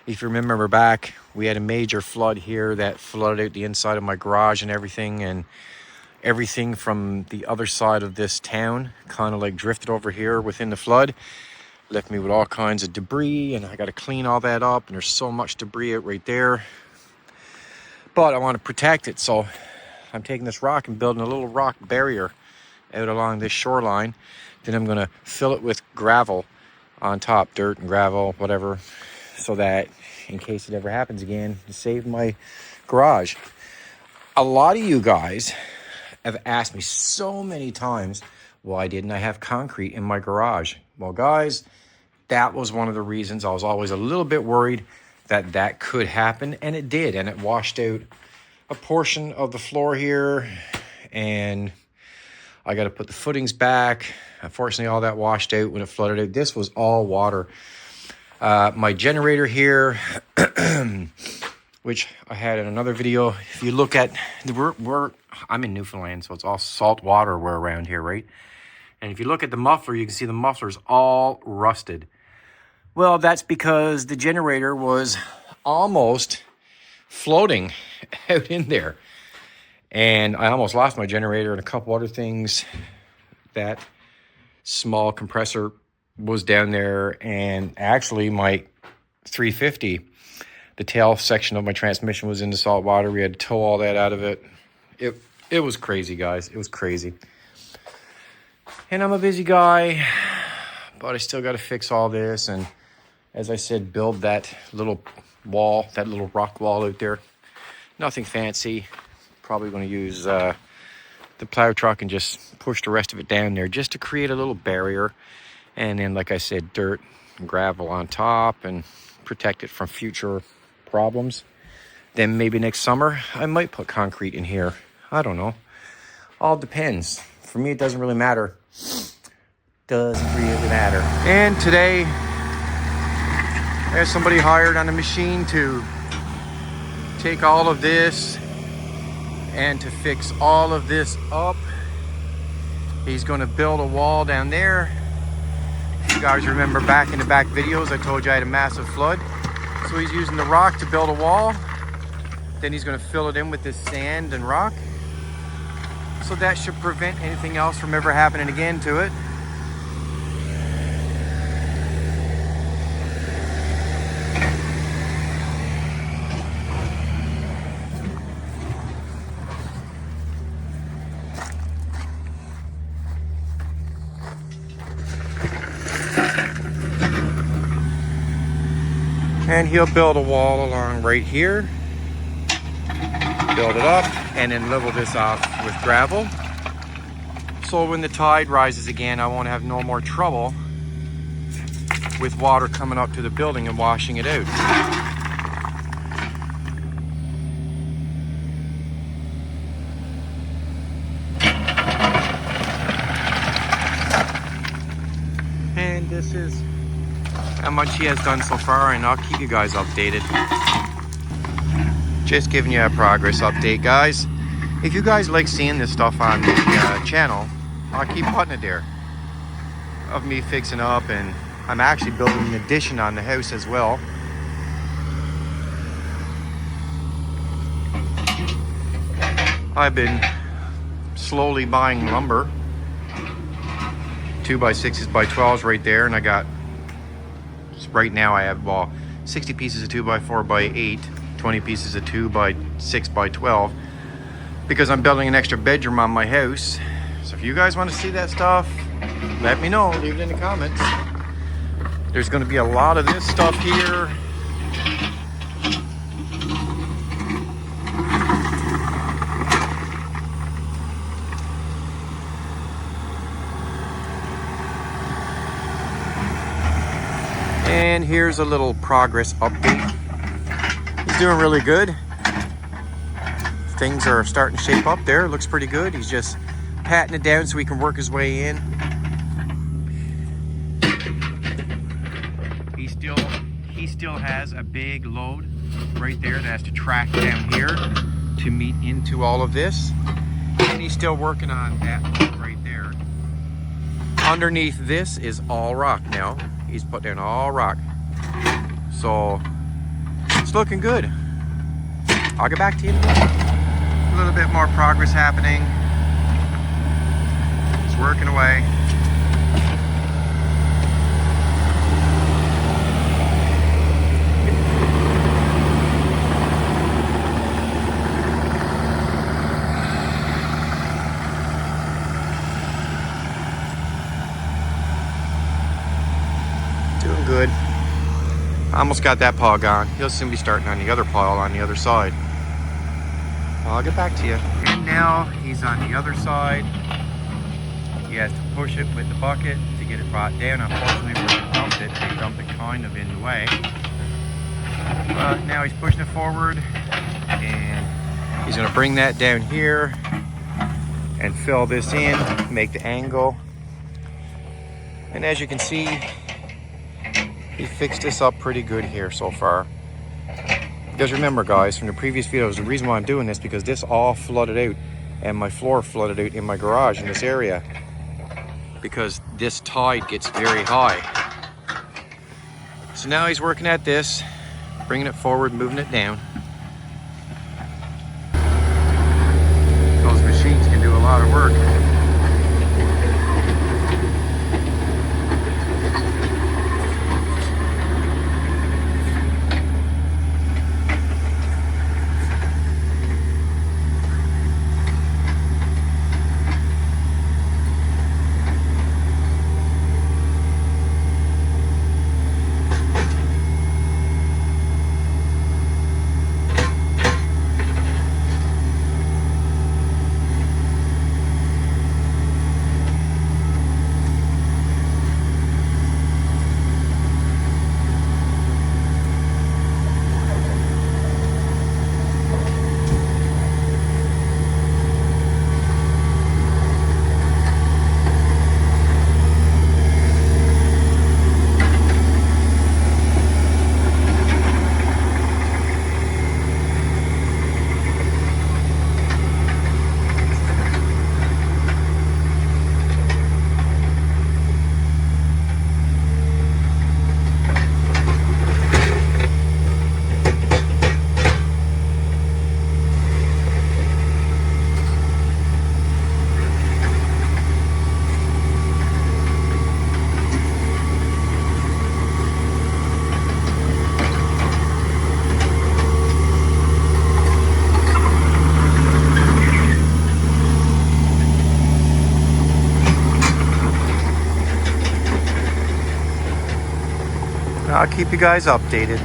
If you remember back, we had a major flood here that flooded out the inside of my garage and everything from the other side of this town kind of like drifted over here within the flood, left me with all kinds of debris, and I got to clean all that up, and there's so much debris out right there, but I want to protect it. So I'm taking this rock and building a little rock barrier out along this shoreline. Then I'm going to fill it with gravel on top, dirt and gravel, whatever, so that in case it ever happens again, to save my garage. A lot of you guys have asked me so many times, why didn't I have concrete in my garage? Well, guys, that was one of the reasons. I was always a little bit worried that that could happen, and it did, and it washed out a portion of the floor here, and I got to put the footings back. Unfortunately, all that washed out when it flooded out. This was all water. My generator here, which I had in another video. If you look at, I'm in Newfoundland, so it's all salt water we're around here, right? And if you look at the muffler, you can see the muffler's all rusted. Well, that's because the generator was almost floating out in there. And I almost lost my generator and a couple other things. That small compressor was down there, and actually my 350, the tail section of my transmission was in the salt water. We had to tow all that out of it. It was crazy, guys. It was crazy. And I'm a busy guy, but I still got to fix all this. And as I said, build that little wall, that little rock wall out there. Nothing fancy. Probably going to use the plow truck and just push the rest of it down there just to create a little barrier. And then, like I said, dirt and gravel on top and protect it from future problems. Then maybe next summer, I might put concrete in here. I don't know. All depends. For me, it doesn't really matter. Doesn't really matter. And today, I have somebody hired on a machine to take all of this and to fix all of this up. He's going to build a wall down there. If you guys remember back in the back videos, I told you I had a massive flood. So he's using the rock to build a wall. Then he's going to fill it in with this sand and rock. So that should prevent anything else from ever happening again to it. And he'll build a wall along right here, build it up, and then level this off with gravel. So when the tide rises again, I won't have no more trouble with water coming up to the building and washing it out. And this is how much he has done so far, and I'll keep you guys updated. Just giving you a progress update, guys. If you guys like seeing this stuff on the channel, I'll keep putting it there of me fixing up, and I'm actually building an addition on the house as well. I've been slowly buying lumber, 2x6s by 12s right there, and I got, right now I have 60 pieces of 2x4 by 8, 20 pieces of 2x6 by 12, because I'm building an extra bedroom on my house. So if you guys want to see that stuff, let me know, leave it in the comments. There's going to be a lot of this stuff here. And here's a little progress update. He's doing really good. Things are starting to shape up there. Looks pretty good. He's just patting it down so he can work his way in. He still has a big load right there that has to track down here to meet into all of this. And he's still working on that load right there. Underneath this is all rock now. He's put down all rock. So It's looking good. I'll get back to you in a minute. A little bit more progress happening. It's working away. Doing good. I almost got that paw gone. He'll soon be starting on the other paw on the other side. I'll get back to you. And now he's on the other side. He has to push it with the bucket to get it brought down. Unfortunately, where they dumped it kind of in the way. But now he's pushing it forward, and he's going to bring that down here and fill this in, make the angle. And as you can see, he fixed this up pretty good here so far. Because remember, guys, from the previous videos, the reason why I'm doing this, because this all flooded out, and my floor flooded out in my garage in this area, because this tide gets very high. So now he's working at this, bringing it forward, moving it down. Those machines can do a lot of work. I'll keep you guys updated.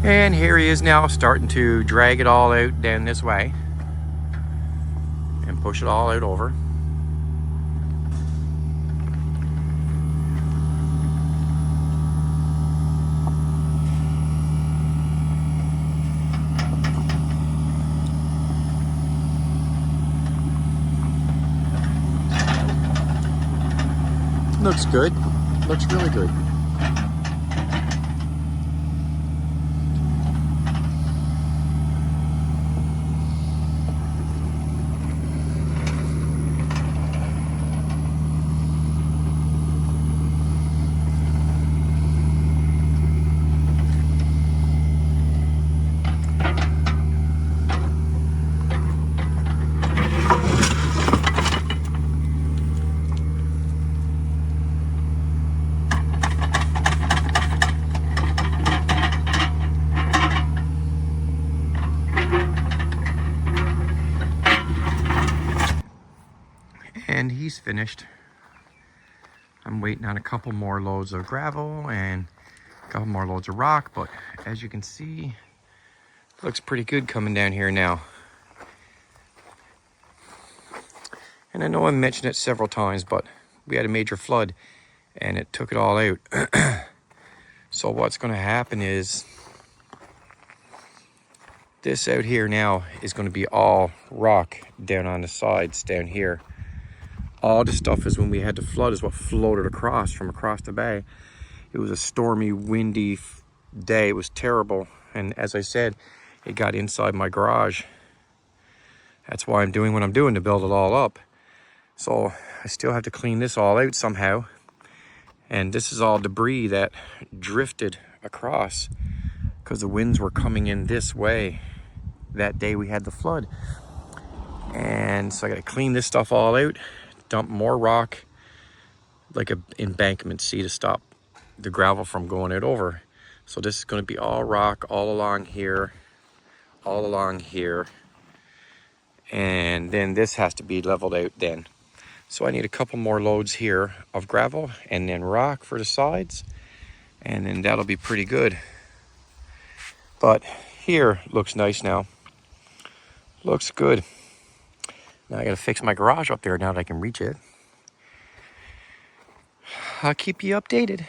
And here he is now starting to drag it all out down this way and push it all out over. Looks good. Looks really good. And he's finished. I'm waiting on a couple more loads of gravel and a couple more loads of rock, but as you can see, it looks pretty good coming down here now. And I know I mentioned it several times, but we had a major flood and it took it all out. So what's going to happen is this out here now is going to be all rock down on the sides down here. All the stuff is when we had the flood is what floated across from across the bay. It was a stormy, windy day. It was terrible. And as I said, it got inside my garage. That's why I'm doing what I'm doing, to build it all up. So I still have to clean this all out somehow. And this is all debris that drifted across because the winds were coming in this way that day we had the flood. And so I got to clean this stuff all out, dump more rock, like an embankment, see, to stop the gravel from going out over. So this is going to be all rock all along here, and then this has to be leveled out then. So I need a couple more loads here of gravel and then rock for the sides, and then that'll be pretty good. But here looks nice now. Looks good. Now I gotta fix my garage up there now that I can reach it. I'll keep you updated.